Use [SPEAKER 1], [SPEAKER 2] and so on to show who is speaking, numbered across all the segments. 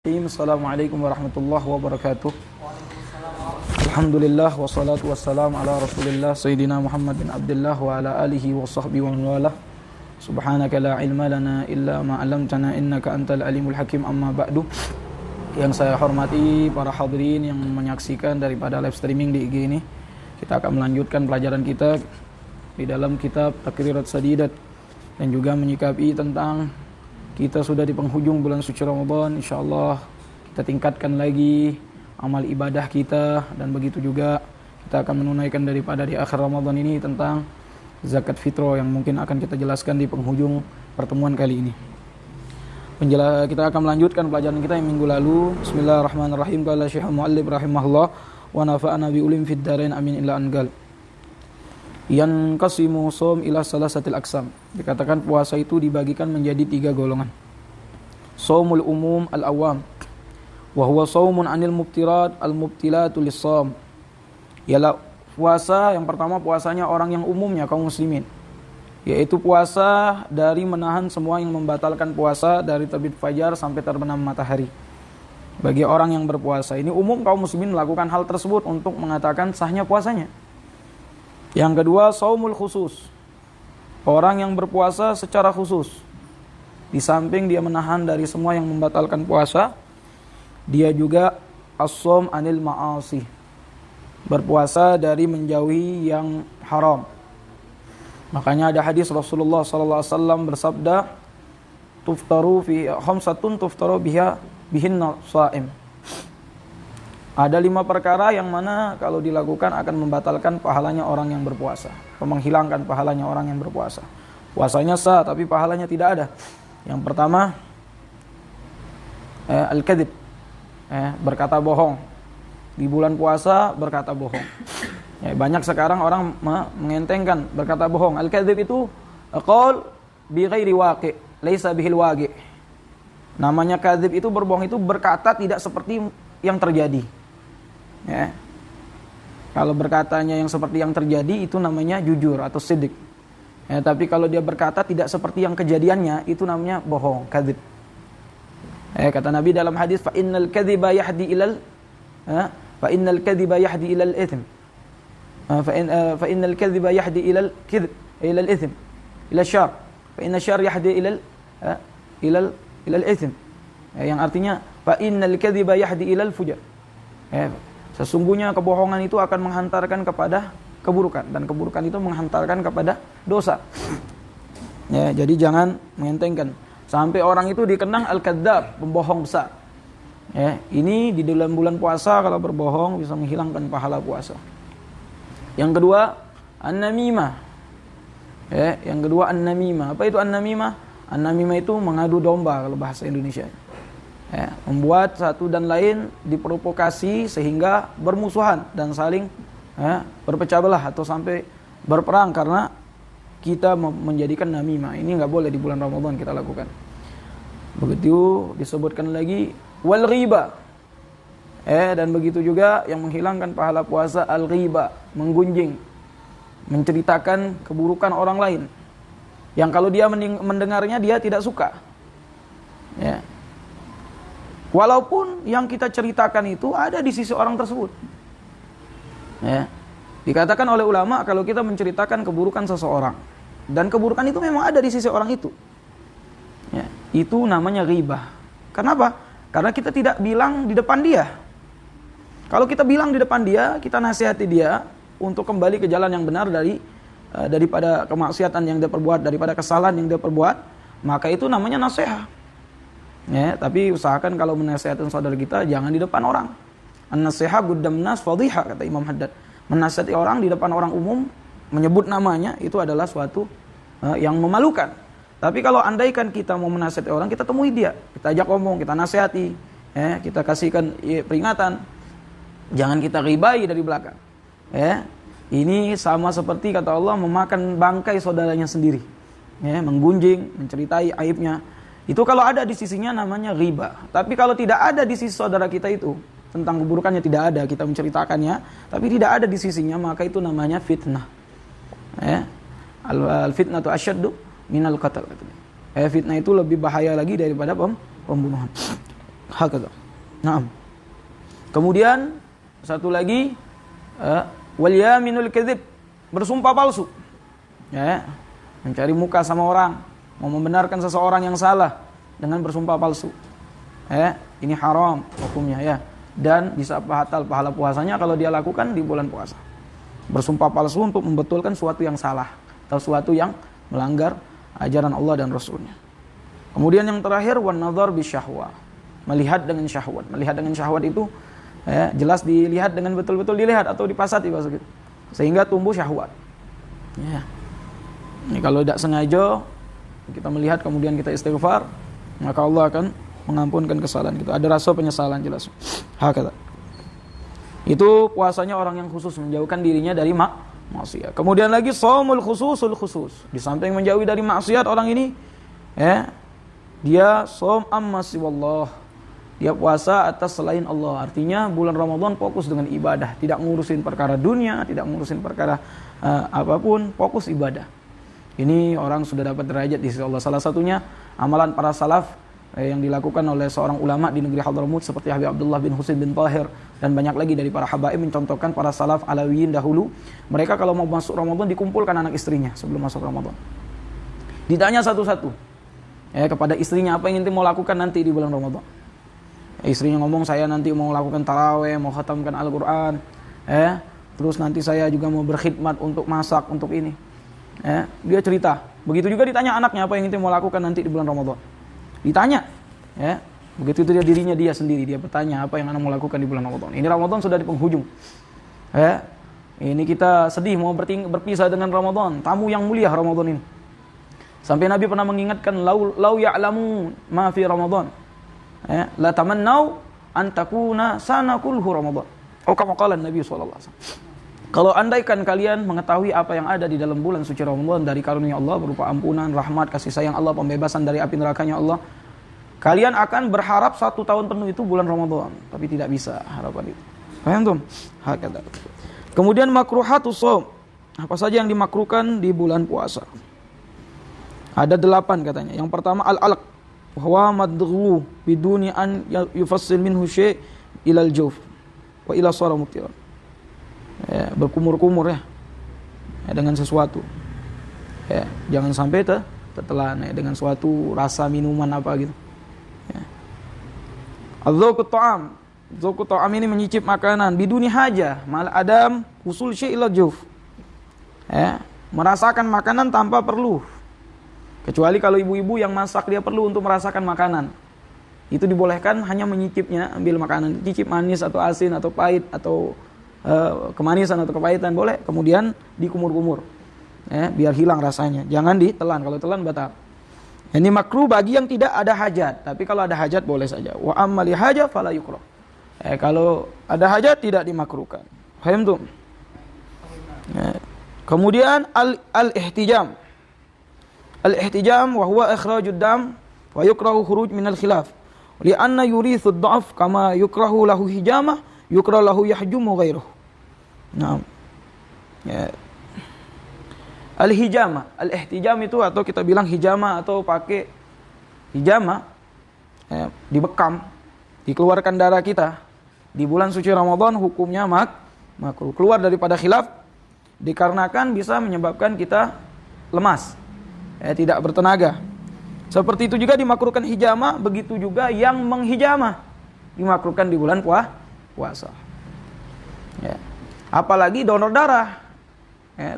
[SPEAKER 1] Assalamualaikum warahmatullahi wabarakatuh. Alhamdulillah wassalatu wassalamu ala Rasulillah Sayyidina Muhammad bin Abdullah wa ala alihi wa sahbihi wa wala. Subhanaka la ilma lana illa ma 'allamtana innaka antal alimul hakim. Amma ba'du. Yang saya hormati para hadirin yang menyaksikan daripada live streaming di IG ini. Kita akan melanjutkan pelajaran kita di dalam kitab Taqrirat Sadidat dan juga menyikapi tentang kita sudah di penghujung bulan suci Ramadan. InsyaAllah kita tingkatkan lagi amal ibadah kita. Dan begitu juga kita akan menunaikan daripada di akhir Ramadan ini tentang zakat fitrah yang mungkin akan kita jelaskan di penghujung pertemuan kali ini. Kita akan melanjutkan pelajaran kita yang minggu lalu. Bismillahirrahmanirrahim. Qala Syekh Mu'allib rahimahullah wa nafa'ana bi ulim fid darain amin illa angal. Yanqasimu shaum ila salasatil aqsam. Dikatakan puasa itu dibagikan menjadi 3 golongan. Shaumul umum al-awam wa huwa shaumun 'anil mubtirat al-mubtilatu lis-shaum. Ialah puasa yang pertama, puasanya orang yang umumnya kaum muslimin, yaitu puasa dari menahan semua yang membatalkan puasa dari terbit fajar sampai terbenam matahari. Bagi orang yang berpuasa ini umum kaum muslimin melakukan hal tersebut untuk mengatakan sahnya puasanya. Yang kedua, shaumul khusus. Orang yang berpuasa secara khusus. Di samping dia menahan dari semua yang membatalkan puasa, dia juga as-shaum anil ma'asi. Berpuasa dari menjauhi yang haram. Makanya ada hadis Rasulullah sallallahu alaihi wasallam bersabda, "Tuftaru fi khamsatun tuftaru bihinna shaim." Ada 5 perkara yang mana kalau dilakukan akan membatalkan pahalanya orang yang berpuasa, menghilangkan pahalanya orang yang berpuasa. Puasanya sah tapi pahalanya tidak ada. Yang pertama, al-kadzib, berkata bohong. Di bulan puasa berkata bohong. Banyak sekarang orang mengentengkan berkata bohong. Al-kadzib itu qaul bi ghairi waqi', laisa bihil waqi'. Namanya kadzib itu berbohong, itu berkata tidak seperti yang terjadi. Ya. Kalau berkatanya yang seperti yang terjadi itu namanya jujur atau siddiq. Tapi kalau dia berkata tidak seperti yang kejadiannya itu namanya bohong, kadzib. Kata Nabi dalam hadis, fa innal kadhiba yahdi ilal itsm. Fa innal kadhiba yahdi ilal kidb ilal itsm ila syarr. Fa inna syarr yahdi ilal itsm. Yang artinya fa innal kadhiba yahdi ilal fujar. Sesungguhnya kebohongan itu akan menghantarkan kepada keburukan, dan keburukan itu menghantarkan kepada dosa. Jadi jangan mengentengkan. Sampai orang itu dikenang al-kadzdzab, pembohong besar. Ini di dalam bulan puasa kalau berbohong bisa menghilangkan pahala puasa. Yang kedua, an-namimah. Yang kedua an-namimah. Apa itu an-namimah? An-namimah itu mengadu domba kalau bahasa Indonesia. Membuat satu dan lain diprovokasi sehingga bermusuhan dan saling berpecah belah atau sampai berperang karena kita menjadikan namimah. Ini enggak boleh di bulan Ramadan kita lakukan. Begitu disebutkan lagi wal ghiba. Dan begitu juga yang menghilangkan pahala puasa al-ghiba, menggunjing, menceritakan keburukan orang lain yang kalau dia mendengarnya dia tidak suka. Walaupun yang kita ceritakan itu ada di sisi orang tersebut. Dikatakan oleh ulama kalau kita menceritakan keburukan seseorang dan keburukan itu memang ada di sisi orang itu, itu namanya ghibah. Kenapa? Karena kita tidak bilang di depan dia. Kalau kita bilang di depan dia, kita nasihati dia untuk kembali ke jalan yang benar daripada kemaksiatan yang dia perbuat, daripada kesalahan yang dia perbuat, maka itu namanya nasihat. Tapi usahakan kalau menasihatkan saudara kita jangan di depan orang. An-nasiha guddam nas fadhiha, kata Imam Haddad. Menasihati orang di depan orang umum, menyebut namanya itu adalah suatu yang memalukan. Tapi kalau andaikan kita mau menasihati orang, kita temui dia, kita ajak ngomong, kita nasihati, kita kasihkan peringatan. Jangan kita ghibai dari belakang. Ini sama seperti kata Allah memakan bangkai saudaranya sendiri. Menggunjing, menceritai aibnya. Itu kalau ada di sisinya namanya ghibah. Tapi kalau tidak ada di sisi saudara kita itu, tentang keburukannya tidak ada, kita menceritakannya, tapi tidak ada di sisinya, maka itu namanya fitnah. Al-fitnatu asyaddu minal qatl. Fitnah itu lebih bahaya lagi daripada pembunuhan. Hakadha. Naam. Kemudian satu lagi wal yaminul kadzib, bersumpah palsu. Ya, mencari muka sama orang, mau membenarkan seseorang yang salah dengan bersumpah palsu. Ini haram hukumnya ya. Dan bisa batal pahala puasanya kalau dia lakukan di bulan puasa. Bersumpah palsu untuk membetulkan suatu yang salah atau suatu yang melanggar ajaran Allah dan Rasulnya. Kemudian yang terakhir wan nazar bisyahwa, melihat dengan syahwat. Melihat dengan syahwat itu jelas dilihat dengan betul-betul dilihat atau dipasati bahasa gitu. Sehingga tumbuh syahwat. Ya. Ini kalau tidak sengaja kita melihat kemudian kita istighfar, maka Allah akan mengampunkan kesalahan kita. Ada rasa penyesalan jelas. Hakata. Itu puasanya orang yang khusus, menjauhkan dirinya dari maksiat. Kemudian lagi shaumul khususul khusus. Di samping menjauhi dari maksiat orang ini, dia shaum amma siwallah. Dia puasa atas selain Allah. Artinya bulan Ramadan fokus dengan ibadah, tidak ngurusin perkara dunia, tidak ngurusin perkara apapun, fokus ibadah. Ini orang sudah dapat derajat di sisi Allah. Salah satunya amalan para salaf yang dilakukan oleh seorang ulama di negeri Hadramut seperti Habib Abdullah bin Husain bin Tahir dan banyak lagi dari para habaib mencontohkan para salaf Alawiyin dahulu. Mereka kalau mau masuk Ramadan dikumpulkan anak istrinya sebelum masuk Ramadan. Ditanya satu-satu kepada istrinya apa yang inti mau lakukan nanti di bulan Ramadan. Istrinya ngomong saya nanti mau lakukan taraweh, mau khatamkan Al-Quran, terus nanti saya juga mau berkhidmat untuk masak untuk ini. Dia cerita. Begitu juga ditanya anaknya apa yang inti mau lakukan nanti di bulan Ramadan. Ditanya, begitu itu dirinya dia sendiri dia bertanya apa yang anak mau lakukan di bulan Ramadan. Ini Ramadan sudah di penghujung. Ini kita sedih mau berpisah dengan Ramadan, tamu yang mulia Ramadan ini. Sampai Nabi pernah mengingatkan lau ya'lamu ma fi Ramadan. La tamannau an takuna sana kulhu Ramadan. Kama qala Nabi sallallahu alaihi wasallam. Kalau andaikan kalian mengetahui apa yang ada di dalam bulan suci Ramadan dari karunia Allah berupa ampunan, rahmat, kasih sayang Allah, pembebasan dari api nerakanya Allah, kalian akan berharap 1 tahun penuh itu bulan Ramadan, tapi tidak bisa harapan itu. Paham tuh? Hakada. Kemudian makruhatus shaum. Apa saja yang dimakruhkan di bulan puasa? Ada 8 katanya. Yang pertama al-alaq, huwa madghu biduni an yufassil minhu syai' ila al-jawf wa ila sara muftiran. Berkumur-kumur dengan sesuatu. Jangan sampai tertelan dengan suatu rasa minuman apa gitu. Al-dzauqut ta'am. Dzauqut ta'am ini menyicip makanan biduni haja, mal adam usul syai' ila jawf. Merasakan makanan tanpa perlu. Kecuali kalau ibu-ibu yang masak dia perlu untuk merasakan makanan. Itu dibolehkan hanya menyicipnya, ambil makanan, cicip manis atau asin atau pahit atau kemanisan atau kepahitan boleh, kemudian dikumur-kumur. Biar hilang rasanya. Jangan ditelan, kalau telan batal. Ini makruh bagi yang tidak ada hajat, tapi kalau ada hajat boleh saja. Wa amma li hajat fala yukrah. Kalau ada hajat tidak dimakruhkan. Paham tuh? Kemudian al-ihtijam. Al-ihtijam wa huwa ikhrajud dam wa yukrahu khuruj minal khilaf. Li'anna yurithu ad-dha'f kama yukrahu lahu hijamah, yukrahu lahu yahjumu ghairuh. Naam. Al-hijamah, al-ihtijam itu atau kita bilang hijamah atau pakai hijamah, dibekam, dikeluarkan darah kita di bulan suci Ramadan hukumnya makruh. Keluar daripada khilaf dikarenakan bisa menyebabkan kita lemas, tidak bertenaga. Seperti itu juga dimakruhkan hijamah, begitu juga yang menghijamah dimakruhkan di bulan puasa. Apalagi donor darah.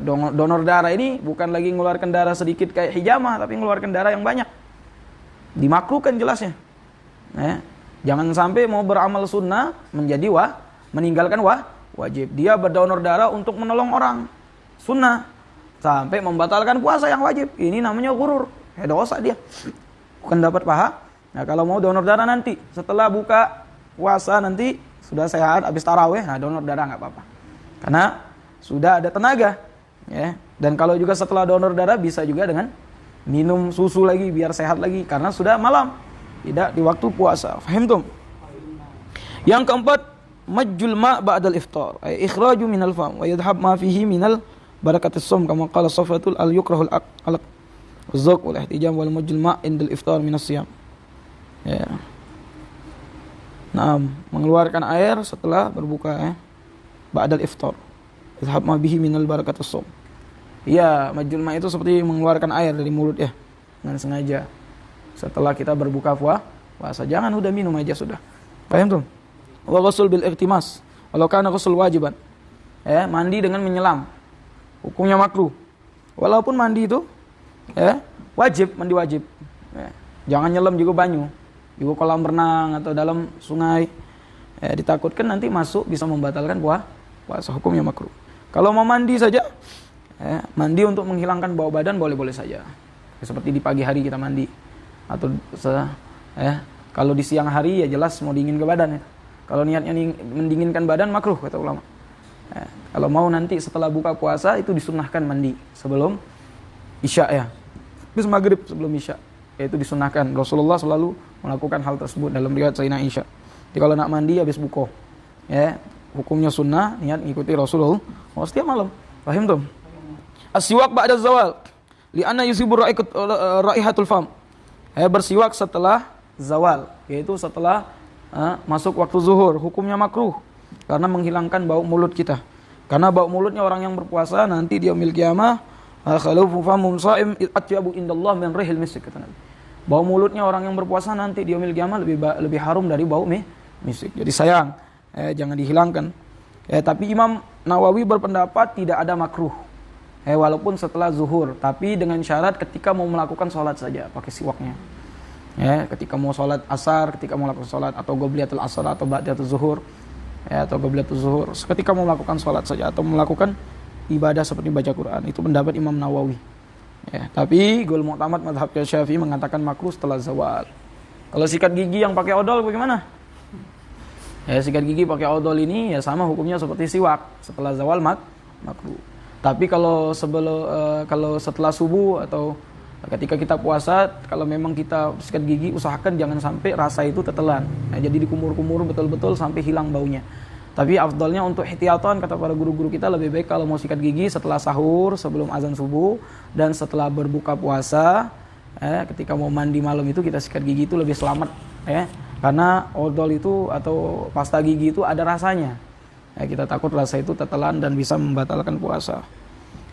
[SPEAKER 1] Donor darah ini bukan lagi mengeluarkan darah sedikit kayak hijamah, tapi mengeluarkan darah yang banyak. Dimakruhkan jelasnya. Jangan sampai mau beramal sunnah menjadi meninggalkan wajib. Dia berdonor darah untuk menolong orang sunnah sampai membatalkan puasa yang wajib. Ini namanya ghurur. Dosa dia. Bukan dapat paha. Nah, kalau mau donor darah nanti setelah buka puasa nanti sudah sehat habis tarawih, nah donor darah enggak apa-apa. Karena sudah ada tenaga. Dan kalau juga setelah donor darah bisa juga dengan minum susu lagi biar sehat lagi karena sudah malam, tidak di waktu puasa. Fahim tum? Yang keempat, majjul ma' ba'dal iftar, ay ikhraju minal fam wa yadhhab ma fihi minal barakatis shaum kama qala safatul al yukrahul alaq waz-zawq wal ihtijam wal majjul ma' indal iftar minas siyam. Nah, mengeluarkan air setelah berbuka ba'dal iftar. Izhab ma bihi minal barakatus shaum. Iya, majul ma itu seperti mengeluarkan air dari mulut ya, dengan sengaja. Setelah kita berbuka puasa, jangan udah minum aja sudah. Paham tuh? Wa ghusl bil irtimas. Walau kana ghusl wajiban. Mandi dengan menyelam. Hukumnya makruh. Walaupun mandi itu wajib, mandi wajib. Jangan nyelam juga banyu. Juga kolam renang atau dalam sungai, ditakutkan nanti masuk bisa membatalkan puasa, hukumnya makruh. Kalau mau mandi saja, mandi untuk menghilangkan bau badan boleh-boleh saja. Seperti di pagi hari kita mandi, atau kalau di siang hari ya jelas mau dingin ke badan. Kalau niatnya mendinginkan badan makruh kata ulama. Kalau mau nanti setelah buka puasa itu disunnahkan mandi sebelum isya ya. Habis maghrib sebelum isya. Itu disunnahkan. Rasulullah selalu melakukan hal tersebut dalam riwayat Sayyidina Aisyah. Jadi kalau nak mandi habis buka, hukumnya sunnah, niat ngikuti Rasulullah setiap malam. Paham tuh? As-siwak ba'da zawal, li'anna yusibu raihatul fam. Bersiwak setelah zawal, yaitu setelah masuk waktu zuhur, hukumnya makruh karena menghilangkan bau mulut kita. Karena bau mulutnya orang yang berpuasa nanti di yaumil qiyamah khalufu famum sha'im atyabu indallah min rihil misk, kata Nabi. Bau mulutnya orang yang berpuasa nanti di yaumil qiyamah lebih harum dari bau misik. Jadi sayang, jangan dihilangkan. Tapi Imam Nawawi berpendapat tidak ada makruh. Walaupun setelah zuhur, tapi dengan syarat ketika mau melakukan sholat saja pakai siwaknya. Ketika mau sholat asar, ketika mau melakukan sholat atau qobliyatul asar atau ba'datul zuhur, atau qobliyatul zuhur, ketika mau melakukan sholat saja atau melakukan ibadah seperti baca Quran, itu pendapat Imam Nawawi. Tapi Gul Mu'tamad mazhab Syafi'i mengatakan makruh setelah zawal. Kalau sikat gigi yang pakai odol bagaimana? Sikat gigi pakai odol ini ya sama hukumnya seperti siwak, setelah zawal makruh. Tapi kalau setelah subuh atau ketika kita puasa, kalau memang kita sikat gigi usahakan jangan sampai rasa itu tetelan. Jadi dikumur-kumur betul-betul sampai hilang baunya. Tapi afdalnya untuk ihtiyatan, kata para guru-guru kita, lebih baik kalau mau sikat gigi setelah sahur, sebelum azan subuh, dan setelah berbuka puasa. Ketika mau mandi malam itu kita sikat gigi itu lebih selamat. Karena odol itu atau pasta gigi itu ada rasanya. Kita takut rasa itu tetelan dan bisa membatalkan puasa.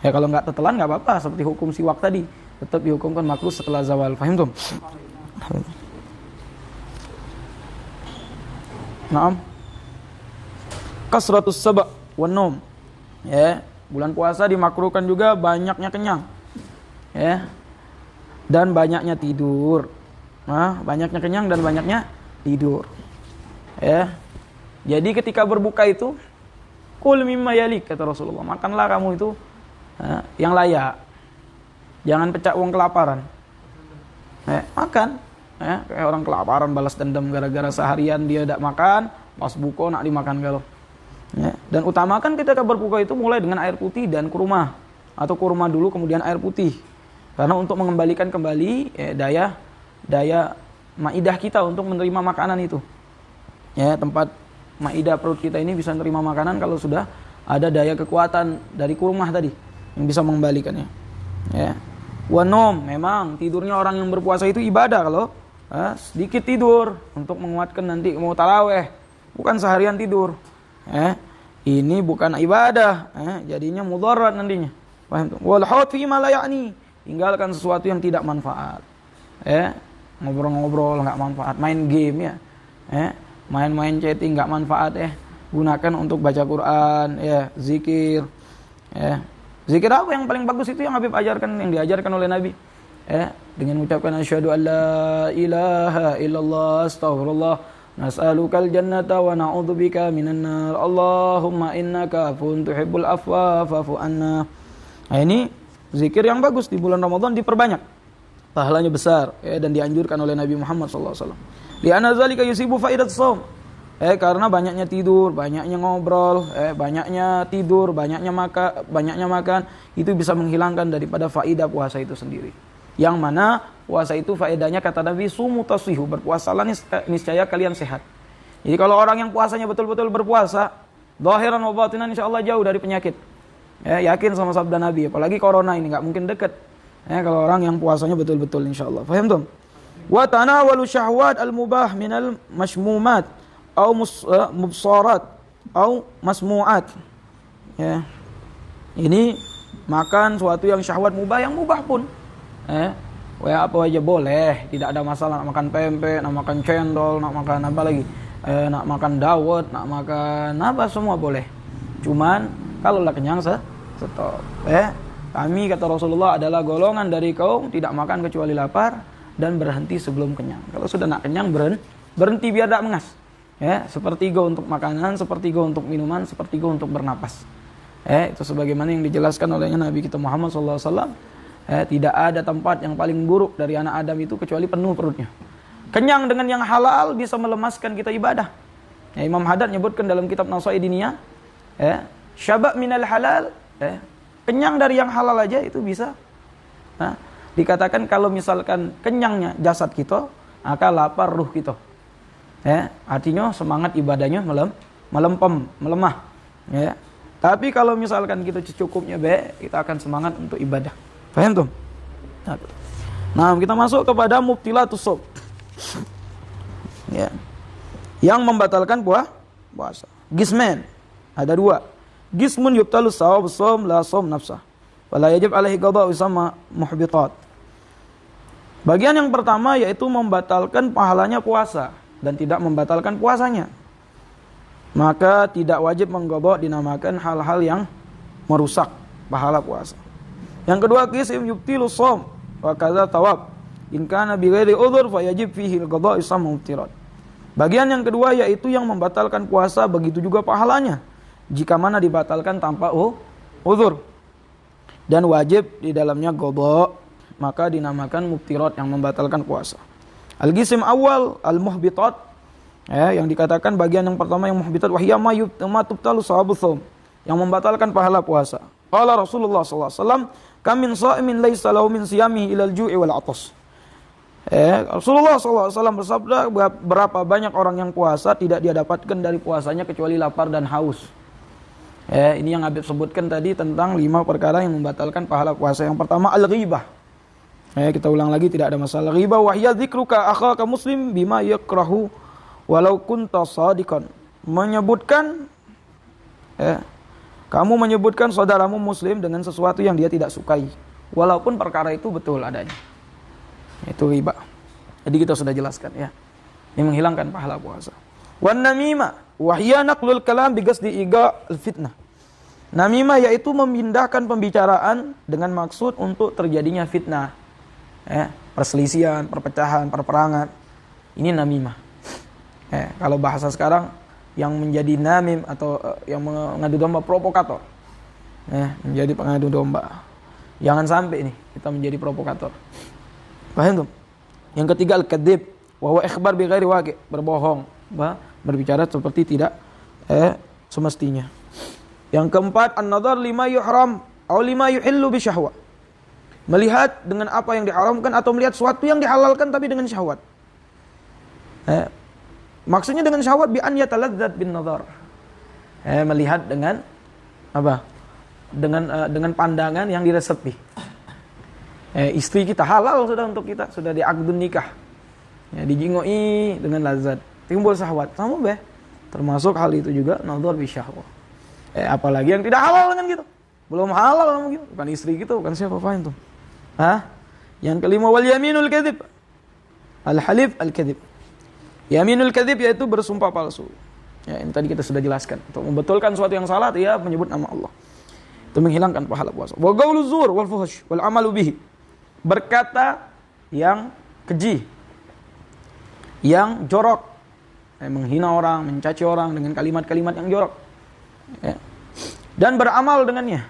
[SPEAKER 1] Kalau nggak tetelan nggak apa-apa, seperti hukum siwak tadi, tetap dihukumkan makruh setelah zawal. Fahim tuh? Naam. Kasratus saba' wan naum. Bulan puasa dimakruhkan juga banyaknya kenyang. Dan banyaknya tidur. Banyaknya kenyang dan banyaknya tidur. Jadi ketika berbuka itu kul mimma yalik, kata Rasulullah, makanlah kamu itu yang layak. Jangan pecah uang kelaparan. Makan. Kayak orang kelaparan balas dendam gara-gara seharian dia tidak makan, pas buka nak dimakan kalau. Dan utamakan kita berbuka itu mulai dengan air putih dan kurma, atau kurma dulu kemudian air putih, karena untuk mengembalikan kembali daya maidah kita untuk menerima makanan itu. Tempat maidah perut kita ini bisa menerima makanan kalau sudah ada daya kekuatan dari kurma tadi yang bisa mengembalikannya. Wanom, memang tidurnya orang yang berpuasa itu ibadah. Kalau sedikit tidur untuk menguatkan nanti mau taraweh, bukan seharian tidur. Ini bukan ibadah, jadinya mudarat nantinya. Paham? Wal haut fi ma la ya'ni, tinggalkan sesuatu yang tidak manfaat. Ngobrol-ngobrol enggak manfaat, main game ya. Main-main chatting enggak manfaat gunakan untuk baca Quran, zikir. Zikir apa yang paling bagus itu yang Habib ajarkan, yang diajarkan oleh Nabi. Dengan mengucapkan asyhadu alla ilaha illallah astaghfirullah nas'alukal jannata wa na'udzubika minan nar Allahumma innaka afuwun tuhibbul afwa fa'fu anna. Ini zikir yang bagus di bulan Ramadan, diperbanyak. Pahalanya besar dan dianjurkan oleh Nabi Muhammad sallallahu alaihi wasallam. Li anna zalika yusibu faidat shaum. Karena banyaknya tidur, banyaknya ngobrol, banyaknya tidur, banyaknya makan, itu bisa menghilangkan daripada faidah puasa itu sendiri. Yang mana puasa itu faedahnya, kata Nabi, sumu tasihu, berpuasalah niscaya kalian sehat. Jadi kalau orang yang puasanya betul-betul berpuasa, zahiran wa batinan insyaallah jauh dari penyakit. Yakin sama sabda Nabi, apalagi corona ini enggak mungkin dekat. Kalau orang yang puasanya betul-betul insyaallah. Paham tuh? Wa tanawalu syahwat al-mubah minal mashmumat au mubsarat au masmu'at. Ya. Ini makan suatu yang syahwat mubah, yang mubah pun. Apa aja boleh, tidak ada masalah. Nak makan pempek, nak makan cendol, nak makan apa lagi? Nak makan dawet, nak makan apa, semua boleh. Cuman kalau lah kenyang stop. Kami kata Rasulullah adalah golongan dari kaum tidak makan kecuali lapar dan berhenti sebelum kenyang. Kalau sudah nak kenyang berhenti biar tak mengas. Sepertiga untuk makanan, sepertiga untuk minuman, sepertiga untuk bernapas. Itu sebagaimana yang dijelaskan oleh Nabi kita Muhammad SAW. Tidak ada tempat yang paling buruk dari anak Adam itu kecuali penuh perutnya. Kenyang dengan yang halal bisa melemaskan kita ibadah. Imam Haddad nyebutkan dalam kitab Nasa'i Diniyah, syabab minal halal, kenyang dari yang halal aja itu bisa. Dikatakan kalau misalkan kenyangnya jasad kita, maka lapar ruh kita. Artinya semangat ibadahnya melemah. Tapi kalau misalkan kita cukupnya kita akan semangat untuk ibadah. Paham tuh? Nah, kita masuk kepada mubtilatus shaum. Yang membatalkan puasa. Gisman ada 2. Gismun yubtalus shawabus shaum la shaum nafsah. Wala yajib alaihi qada'u sama muhbitat. Bagian yang pertama yaitu membatalkan pahalanya puasa dan tidak membatalkan puasanya. Maka tidak wajib mengqadha dinamakan hal-hal yang merusak pahala puasa. Yang kedua, qisim yubtilus shaum wa kadza thawab. In kana bi ghairi udhur fa yajib fihi al-qada'u sama muftirat. Bagian yang kedua yaitu yang membatalkan puasa, begitu juga pahalanya jika mana dibatalkan tanpa udhur. Dan wajib di dalamnya qadha, maka dinamakan muftirat yang membatalkan puasa. Al-qisim awal al-muhbitat, yang dikatakan bagian yang pertama yang muhbitat wahiyya ma tubtalu shawabus shaum, yang membatalkan pahala puasa. Qala Rasulullah sallallahu alaihi wasallam, kam min sha'imin laisa lahu min siyamihi ilal ju'i wal 'atas. Rasulullah sallallahu alaihi wasallam bersabda, berapa banyak orang yang puasa tidak dia dapatkan dari puasanya kecuali lapar dan haus. Ini yang Habib sebutkan tadi tentang 5 perkara yang membatalkan pahala puasa. Yang pertama al-ghibah. Kita ulang lagi, tidak ada masalah. Ghibah wahiyya dzikruka akhaka muslim bima yakrahu walau kunta shadiqan. Menyebutkan kamu menyebutkan saudaramu muslim dengan sesuatu yang dia tidak sukai, walaupun perkara itu betul adanya. Itu riba. Jadi kita sudah jelaskan ya. Ini menghilangkan pahala puasa. Wan namimah wa hiya naqlul kalam bi qasdi iga al-fitnah. Namimah yaitu memindahkan pembicaraan dengan maksud untuk terjadinya fitnah. Perselisihan, perpecahan, perperangan. Ini namimah. Kalau bahasa sekarang yang menjadi namim atau yang mengadu domba, provokator. Menjadi pengadu domba. Jangan sampai nih kita menjadi provokator. Paham tuh? Yang ketiga al-kadzib wa huwa ikhbar bi ghairi waqi', berbohong, berbicara seperti tidak semestinya. Yang keempat an-nadhar lima yuhram aw lima yuhillu bi syahwa. Melihat dengan apa yang diharamkan atau melihat sesuatu yang dihalalkan tapi dengan syahwat. Maksudnya dengan syahwat bi an yataladzat bin nadhar. Melihat dengan apa? Dengan pandangan yang diresepi. Istri kita halal sudah untuk kita, sudah diakdun nikah. Dijingoi dengan lazat, timbul syahwat. Sama termasuk hal itu juga nadhar bi syahwat. Apalagi yang tidak halal dengan gitu. Belum halal gitu. Bukan istri kita, bukan siapa itu. Yang kelima wal yaminul kadzib. Al-halif al-kadzib. Yaminul kadzib yaitu bersumpah palsu. Ini tadi kita sudah jelaskan. Untuk membetulkan sesuatu yang salah, dia menyebut nama Allah. Itu menghilangkan pahala puasa. Wa qaulu zur wal fuhsh wal amalu bihi. Berkata yang keji, yang jorok, menghina orang, mencaci orang dengan kalimat-kalimat yang jorok, dan beramal dengannya.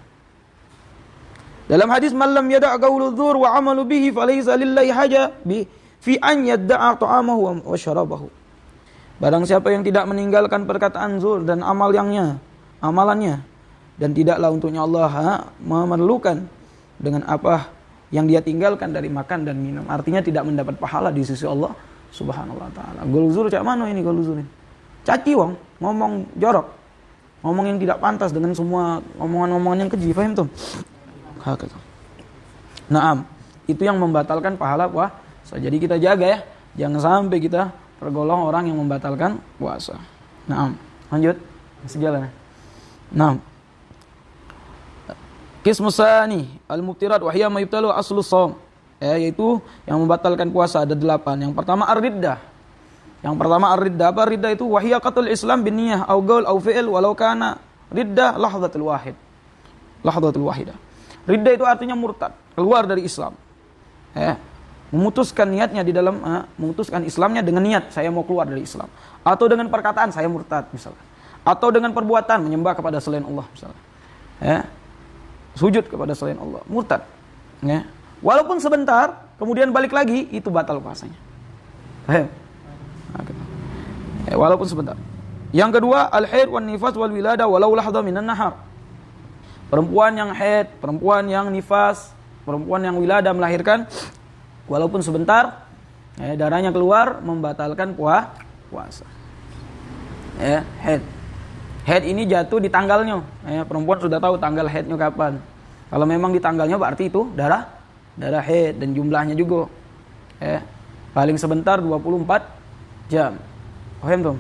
[SPEAKER 1] Dalam hadis man lam yada' qaulu dzur wa amalu bihi falaysa lillahi haja bi fi an yadda'a ta'amahu wa syarabahu. Barang siapa yang tidak meninggalkan perkataan zur dan amalannya, dan tidaklah untuknya Allah memerlukan dengan apa yang dia tinggalkan dari makan dan minum. Artinya tidak mendapat pahala di sisi Allah Subhanahu wa taala. Goluzur cak mana ini goluzurin? Caci wong, ngomong jorok. Ngomong yang tidak pantas dengan semua omongan-omongan yang keji, paham tuh? Naam, itu yang membatalkan pahala puasa. Jadi kita jaga ya, jangan sampai kita tergolong orang yang membatalkan puasa. Naam. Lanjut. Masih jalan ya? Naam. Qismus tsani al-mubtirat wa hiya ma yubtalu aslus shaum. Yaitu yang membatalkan puasa ada 8. Yang pertama ar-riddah. Yang pertama ar-riddah. Apa riddah itu? Wa hiya qatul Islam bin niyyah au qaul au fi'l walau kana riddah lahdatul wahid. Lahdatul wahidah. Riddah itu artinya murtad, keluar dari Islam. Memutuskan niatnya di dalam memutuskan Islamnya dengan niat saya mau keluar dari Islam, atau dengan perkataan saya murtad misalnya, atau dengan perbuatan menyembah kepada selain Allah misalnya, sujud kepada selain Allah, murtad. Walaupun sebentar, kemudian balik lagi, itu batal puasanya. Walaupun sebentar. Yang kedua, al-haid wan nifas wal wilada walau lahda minan nahar. Perempuan yang haid, perempuan yang nifas, perempuan yang wilada melahirkan, walaupun sebentar, darahnya keluar membatalkan puasa. Haid. Haid ini jatuh di tanggalnya. Perempuan sudah tahu tanggal haidnya kapan. Kalau memang di tanggalnya berarti itu darah haid dan jumlahnya juga. Paling sebentar 24 jam. Paham tuh?